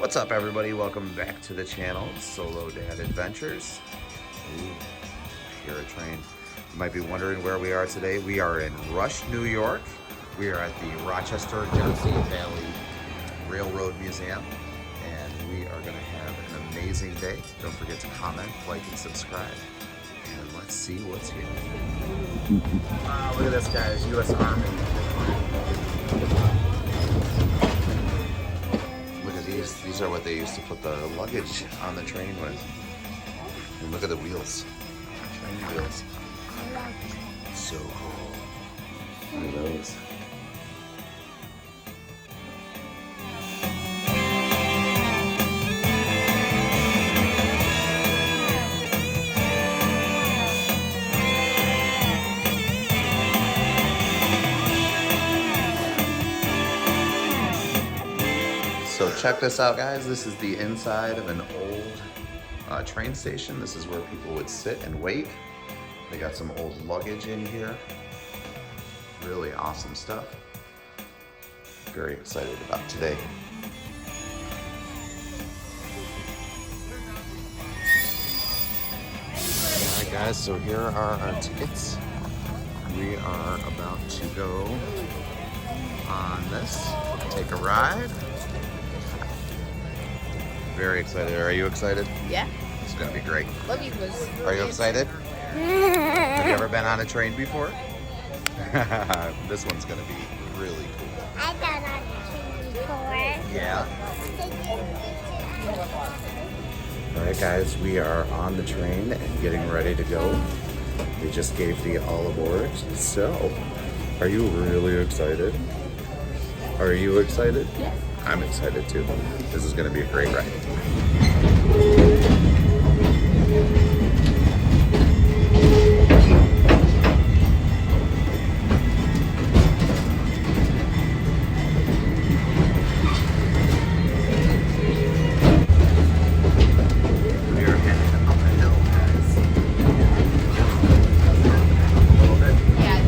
What's up, everybody? Welcome back to the channel, Solo Dad Adventures. Ooh, I hear a train. You might be wondering where we are today. We are in Rush, New York. We are at the Rochester, Genesee Valley Railroad Museum, and we are going to have an amazing day. Don't forget to comment, like, and subscribe. And let's see what's here. Wow, look at this, guys. U.S. Army. Look at these. These are what they used to put the luggage on the train with. And look at the wheels. Train wheels. So cool. Look at those. So check this out, guys. This is the inside of an old train station. This is where people would sit and wait. They got some old luggage in here. Really awesome stuff. Very excited about today. All right, guys, so here are our tickets. We are about to go on this, take a ride. Very excited. Are you excited? Yeah. It's gonna be great. Lovey was. Are you excited? Have you ever been on a train before? This one's gonna be really cool. I've been on a train before. Yeah. All right, guys, we are on the train and getting ready to go. We just gave the all aboard. So, are you really excited? Are you excited? Yeah. I'm excited too. This is going to be a great ride. We are heading up a hill, guys. A little bit. Yeah.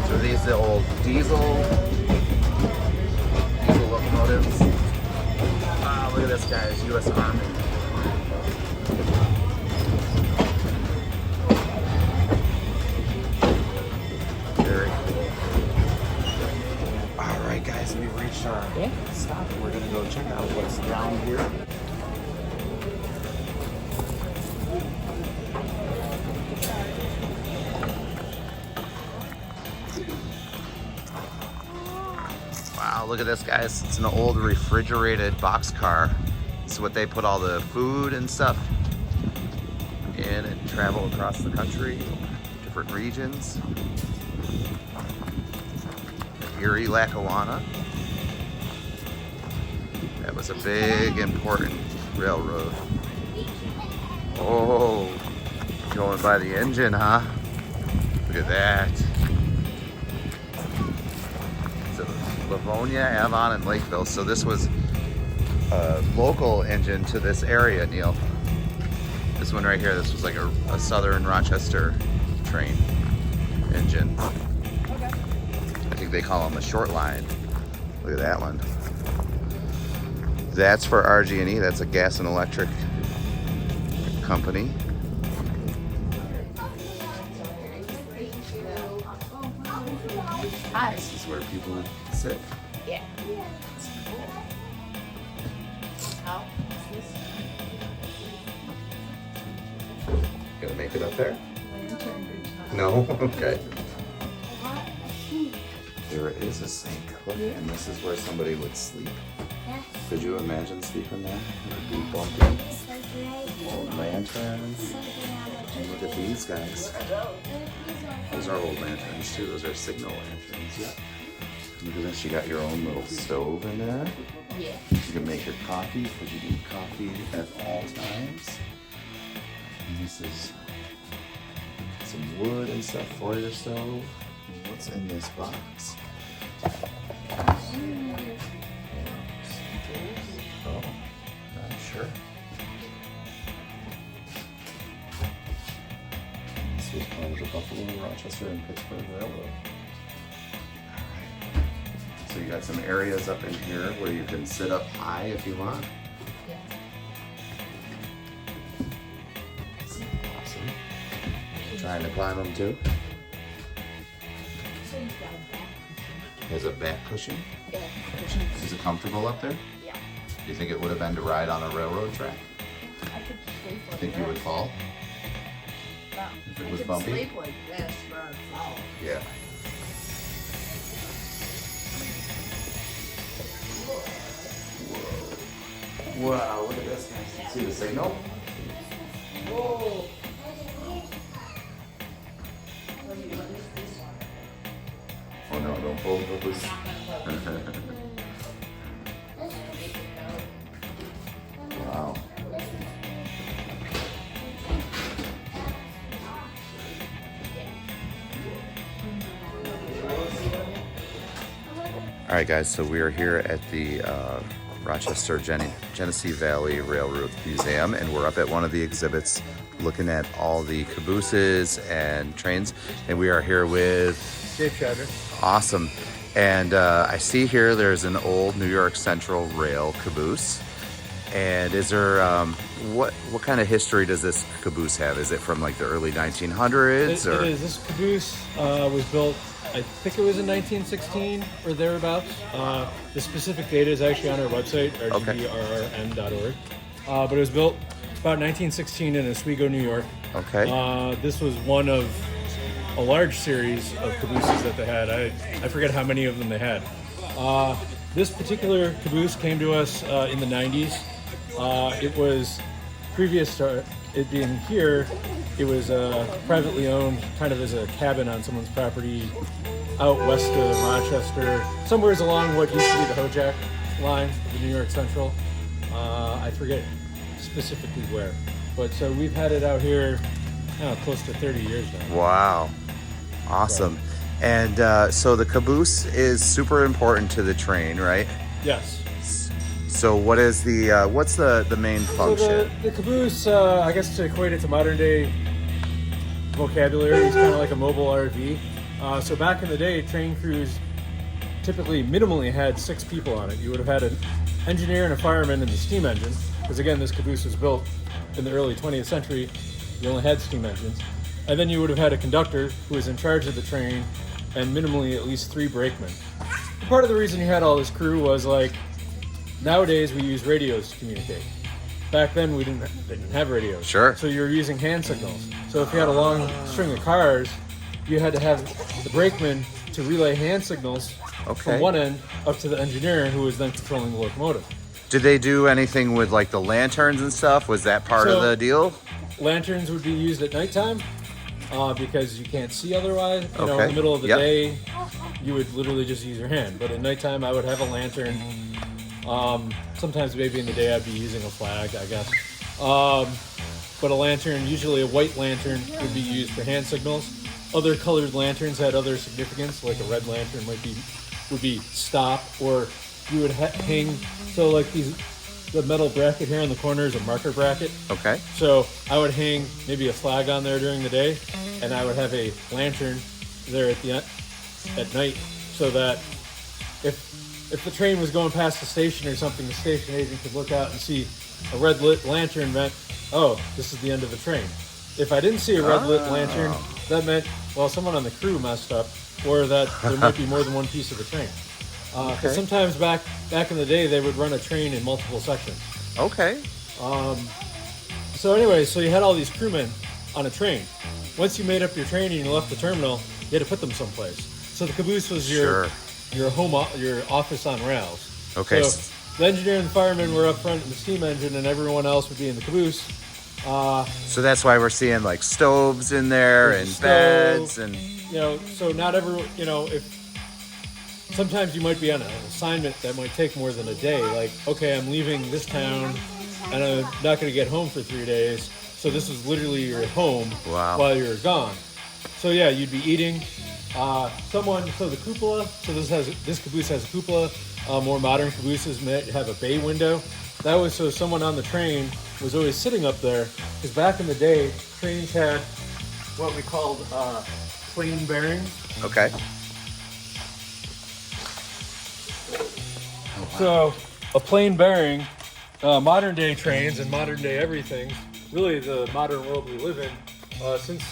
So these are the old diesel locomotives. Wow, look at this, guys. U.S. Army. Very cool. All right, guys, we've reached our stop. We're gonna go check out what's down here. Wow, look at this, guys. It's an old refrigerated boxcar. This is what they put all the food and stuff in and travel across the country, different regions. The Erie, Lackawanna. That was a big, important railroad. Oh, going by the engine, huh? Look at that. Livonia, Avon, and Lakeville. So this was a local engine to this area, Neil. This one right here, this was like a southern Rochester train engine. Okay. I think they call them a short line. Look at that one. That's for RG&E. That's a gas and electric company. Hi. This is where people would sit. Yeah. How is this? Gonna make it up there? No? Okay. There is a sink. Look, and this is where somebody would sleep. Yes. Could you imagine sleeping there? It would be bumpy. It's like Old lanterns. And look at these guys. Those are old lanterns too. Those are signal lanterns. Yeah. Look at this. You got your own little stove in there. Yeah. You can make your coffee because you need coffee at all times. And this is some wood and stuff for your stove. What's in this box? Oh, not sure. This was part of the Buffalo, Rochester, and Pittsburgh Railroad. Alright. So you got some areas up in here where you can sit up high if you want. Yeah. Awesome. Trying to climb them too? So you've got a back cushion. There's a back cushion. Yeah, cushion. Is it comfortable up there? Yeah. Do you think it would have been to ride on a railroad track? I could sleep like Think you would fall? No. If it I was could bumpy? sleep like this for a fall. Yeah. Whoa. Wow, look at this, guys. See the signal? Whoa. Oh no, don't pull those. Wow. All right, guys, so we are here at the Rochester Genesee Valley Railroad Museum, and we're up at one of the exhibits looking at all the cabooses and trains, and we are here with Dave Chadwick. Awesome. And I see here there's an old New York Central Rail caboose. And is there, what kind of history does this caboose have? Is it from like the early 1900s? It is. This caboose was built, I think it was in 1916 or thereabouts. The specific date is actually on our website, rgbrrn.org. But it was built about 1916 in Oswego, New York. Okay. This was one of a large series of cabooses that they had. I forget how many of them they had. This particular caboose came to us in the 90s. It was previous to it being here, it was privately owned, kind of as a cabin on someone's property out west of Rochester, somewhere along what used to be the Hojack line of the New York Central. I forget specifically where, but so we've had it out here close to 30 years now. Wow. Awesome. And so the caboose is super important to the train, right? Yes. So what is the what's the main function? So the caboose, I guess to equate it to modern day vocabulary, is kind of like a mobile RV. So back in the day, train crews typically minimally had 6 people on it. You would have had an engineer and a fireman and the steam engine, because again, this caboose was built in the early 20th century. You only had steam engines. And then you would have had a conductor who was in charge of the train, and minimally at least 3 brakemen. Part of the reason you had all this crew was like, nowadays we use radios to communicate. Back then they didn't have radios. Sure. So you were using hand signals. So if you had a long string of cars, you had to have the brakeman to relay hand signals from one end up to the engineer who was then controlling the locomotive. Did they do anything with like the lanterns and stuff? Was that part of the deal? Lanterns would be used at nighttime because you can't see otherwise. You know, in the middle of the day, you would literally just use your hand. But at nighttime, I would have a lantern. Sometimes maybe in the day I'd be using a flag, I guess. But a lantern, usually a white lantern, would be used for hand signals. Other colored lanterns had other significance, like a red lantern would be stop, or you would hang. So like the metal bracket here in the corner is a marker bracket. Okay. So I would hang maybe a flag on there during the day, and I would have a lantern there at night, so that if the train was going past the station or something, the station agent could look out and see a red lit lantern meant, oh, this is the end of the train. If I didn't see a red lit lantern, that meant, well, someone on the crew messed up, or that there might be more than one piece of the train. Because sometimes back in the day, they would run a train in multiple sections. Okay. So anyway, so you had all these crewmen on a train. Once you made up your train and you left the terminal, you had to put them someplace. So the caboose was your office on rails. Okay. So The engineer and the fireman were up front in the steam engine, and everyone else would be in the caboose. So that's why we're seeing like stoves in there and There's a beds stove, and so not everyone, if sometimes you might be on an assignment that might take more than a day. Like, okay, I'm leaving this town and I'm not going to get home for 3 days. So this is literally your home while you're gone. So yeah, you'd be eating. So the cupola, so this caboose has a cupola. More modern cabooses might have a bay window. That was so someone on the train was always sitting up there, because back in the day, trains had what we called plane bearings. okay. So a plane bearing, modern day trains and modern day everything, really the modern world we live in, since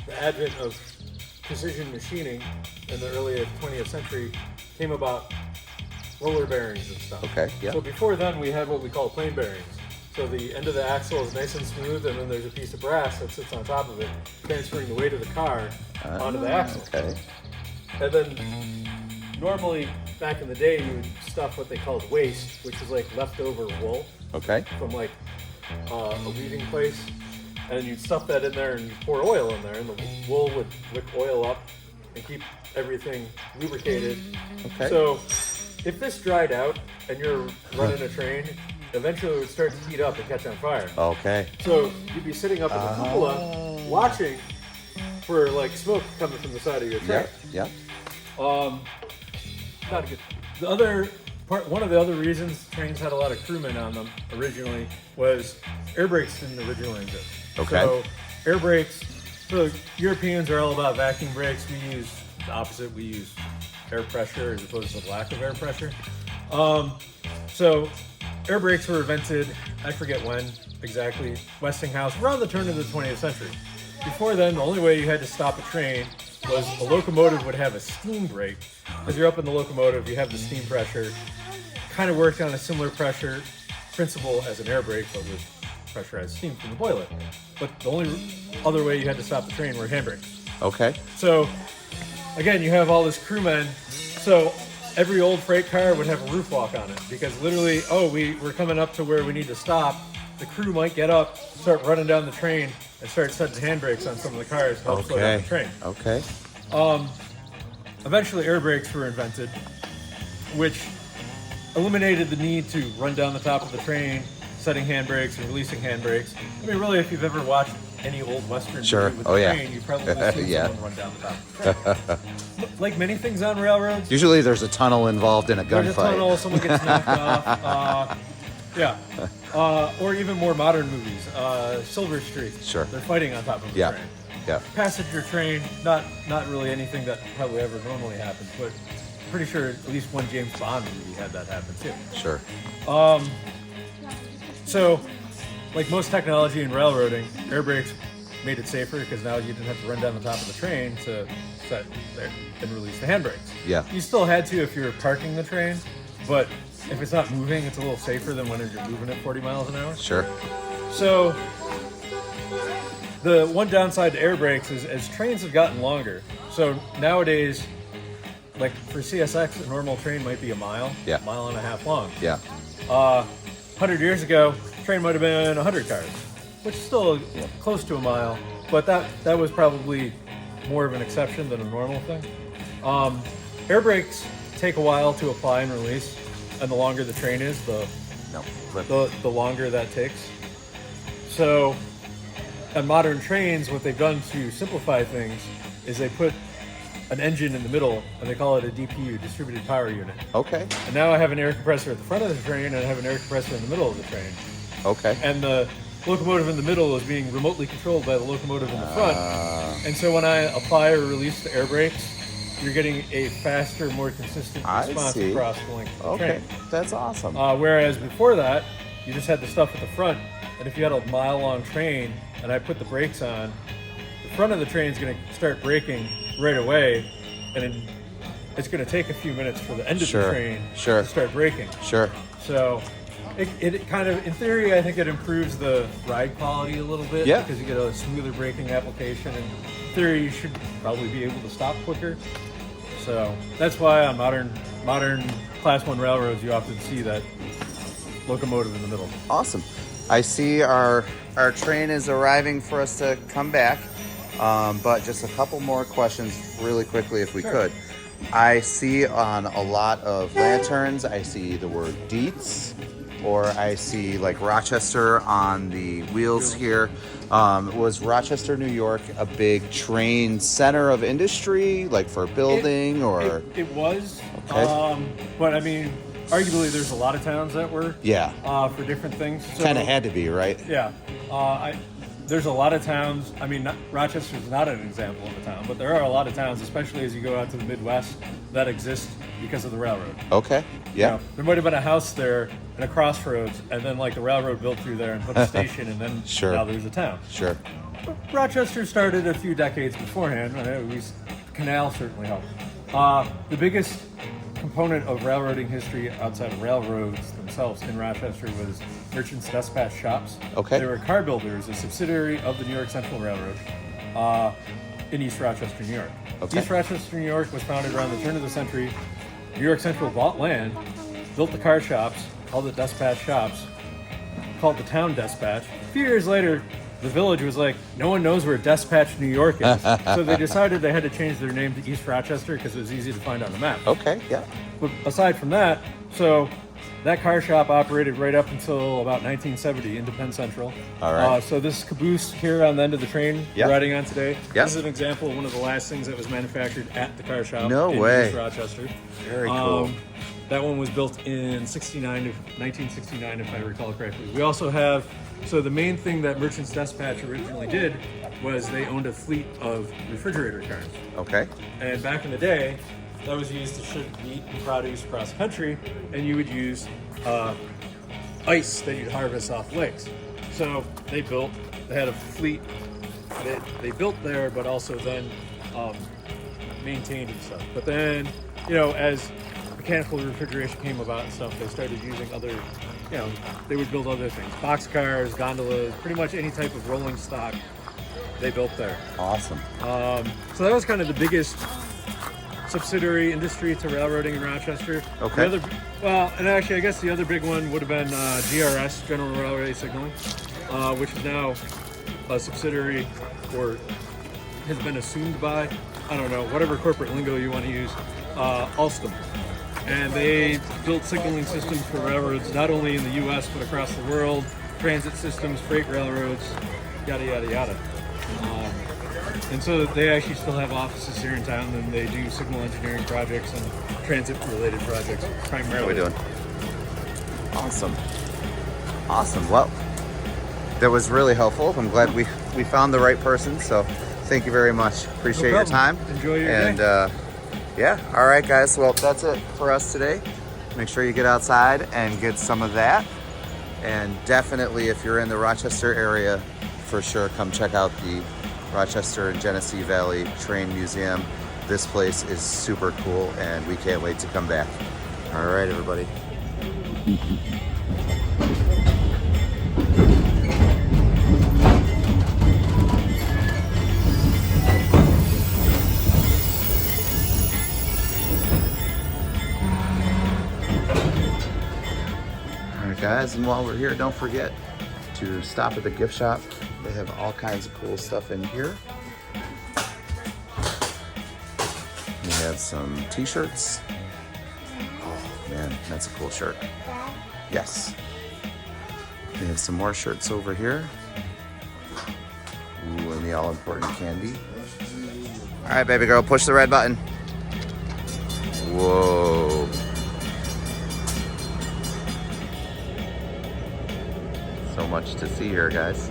the advent of precision machining in the early 20th century, came about roller bearings and stuff. Okay, yeah. So before then we had what we call plane bearings. So the end of the axle is nice and smooth, and then there's a piece of brass that sits on top of it, transferring the weight of the car onto the axle. Okay. And then normally back in the day you would stuff what they called waste, which is like leftover wool Okay. from like a weaving place, and you'd stuff that in there and you pour oil in there, and the wool would lick oil up and keep everything lubricated. Okay. So if this dried out and you're running a train, eventually it would start to heat up and catch on fire. Okay. So you'd be sitting up in the cupola watching for like smoke coming from the side of your train. Yeah. Not a good. The other part, one of the other reasons trains had a lot of crewmen on them originally was air brakes didn't originally exist. Okay. So air brakes. So Europeans are all about vacuum brakes. We use the opposite. We use air pressure as opposed to lack of air pressure. So air brakes were invented, I forget when exactly, Westinghouse, around the turn of the 20th century. Before then, the only way you had to stop a train was a locomotive would have a steam brake. As you're up in the locomotive, you have the steam pressure. Kind of worked on a similar pressure principle as an air brake, but with pressurized steam from the boiler. But the only other way you had to stop the train were handbrakes. Okay. So, again, you have all this crewmen. So every old freight car would have a roof walk on it, because literally, we're coming up to where we need to stop. The crew might get up, start running down the train, and start setting handbrakes on some of the cars to help slow down the train. Okay. Eventually, air brakes were invented, which eliminated the need to run down the top of the train, setting handbrakes and releasing handbrakes. I mean, really, if you've ever watched any old Western movie with a train, you've probably seen someone run down the top of the train. Like many things on railroads, Usually there's a tunnel involved in a there's a tunnel, gunfight. someone gets knocked off. Or even more modern movies, Silver Streak. Sure. They're fighting on top of the Yeah. train. Yeah. Passenger train, not really anything that probably ever normally happens, but pretty sure at least one James Bond movie had that happen too. Sure. So, like most technology in railroading, air brakes made it safer because now you didn't have to run down the top of the train to set there and release the handbrakes. Yeah. You still had to if you're parking the train, but if it's not moving, it's a little safer than when you're moving at 40 miles an hour. Sure. So, the one downside to air brakes is as trains have gotten longer. So nowadays, like for CSX, a normal train might be a mile, Yeah. mile and a half long. Yeah. 100 years ago, train might have been 100 cars, which is still close to a mile, but that was probably more of an exception than a normal thing. Air brakes take a while to apply and release, and the longer the train is, the longer that takes. So, on modern trains, what they've done to simplify things is they put an engine in the middle, and they call it a DPU, distributed power unit. Okay. And now I have an air compressor at the front of the train, and I have an air compressor in the middle of the train. Okay. And the locomotive in the middle is being remotely controlled by the locomotive in the front. And so when I apply or release the air brakes, you're getting a faster, more consistent I response see. across the length of the Okay. train. That's awesome. Whereas before that, you just had the stuff at the front, and if you had a mile-long train and I put the brakes on, the front of the train is going to start braking right away, and it's going to take a few minutes for the end of the train to start braking. Sure. So it kind of, in theory, I think it improves the ride quality a little bit, Yeah. because you get a smoother braking application, and in theory, you should probably be able to stop quicker. So that's why on modern Class 1 railroads, you often see that locomotive in the middle. Awesome. I see our train is arriving for us to come back. But just a couple more questions really quickly if we could. I see on a lot of lanterns, I see the word Dietz, or I see like Rochester on the wheels here. Was Rochester, New York a big train center of industry, like for building or? It was. Okay. But I mean, arguably there's a lot of towns that were. Yeah. For different things. So, Kind of had to be, right? Yeah. There's a lot of towns. I mean, Rochester's not an example of a town, but there are a lot of towns, especially as you go out to the Midwest, that exist because of the railroad. Okay. Yeah. You know, there might have been a house there and a crossroads, and then like the railroad built through there and put a station, and then Sure. now there's a town. Sure. Rochester started a few decades beforehand. At least canal certainly helped. The biggest component of railroading history outside of railroads themselves in Rochester was merchants' dispatch shops. Okay. They were car builders, a subsidiary of the New York Central Railroad in East Rochester, New York. Okay. East Rochester, New York was founded around the turn of the century. New York Central bought land, built the car shops, called it dispatch shops, called the town Dispatch. A few years later, the village was like, no one knows where Dispatch, New York is. So they decided they had to change their name to East Rochester because it was easy to find on the map. Okay. Yeah. But aside from that, so that car shop operated right up until about 1970 into Penn Central. All right. So this caboose here on the end of the train Yep. we're riding on today, Yep. this is an example of one of the last things that was manufactured at the car shop No in way. East Rochester. Very cool. That one was built in 1969, if I recall correctly. We also have, so the main thing that Merchants Dispatch originally did was they owned a fleet of refrigerator cars. Okay. And back in the day, that was used to ship meat and produce across the country, and you would use ice that you'd harvest off lakes. So they had a fleet that they built there, but also then maintained and stuff. But then, as mechanical refrigeration came about and stuff, they started using other, they would build other things. Boxcars, gondolas, pretty much any type of rolling stock they built there. Awesome. So that was kind of the biggest subsidiary industry to railroading in Rochester. Okay. And actually I guess the other big one would have been GRS, General Railway Signaling, which is now a subsidiary or has been assumed by, I don't know, whatever corporate lingo you want to use, Alstom. And they built signaling systems for railroads, not only in the U.S., but across the world, transit systems, freight railroads, yada, yada, yada. And so they actually still have offices here in town, and they do signal engineering projects and transit-related projects primarily. How are we doing? Awesome. Awesome. Well, that was really helpful. I'm glad we found the right person, so thank you very much. Appreciate your time. Enjoy your and, day. Yeah, all right, guys. Well, that's it for us today. Make sure you get outside and get some of that. And definitely, if you're in the Rochester area, for sure, come check out the Rochester and Genesee Valley Train Museum. This place is super cool, and we can't wait to come back. All right, everybody. Guys, and while we're here, don't forget to stop at the gift shop. They have all kinds of cool stuff in here. We have some t-shirts. Oh man, that's a cool shirt. Yes. We have some more shirts over here. Ooh, and the all-important candy. All right, baby girl, push the red button. Whoa. So much to see here, guys.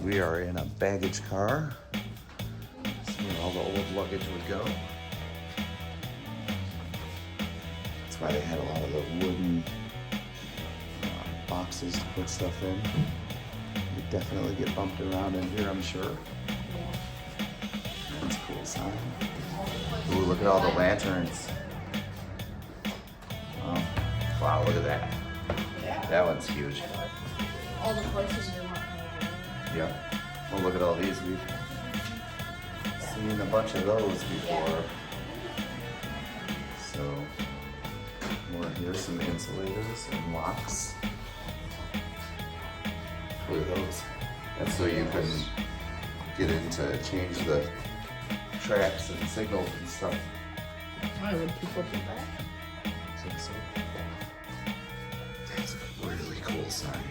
We are in a baggage car. That's where all the old luggage would go. That's why they had a lot of the wooden boxes to put stuff in. You definitely get bumped around in here, I'm sure. That's a cool sign. Ooh, look at all the lanterns. Oh, wow, look at that. That one's huge. All the places you want. Yeah. Well, look at all these. We've seen a bunch of those before. So, more here, some insulators and locks. Look at those. And so you can get in to change the tracks and signals and stuff. Why would people do that? I think so. That's a really cool sign.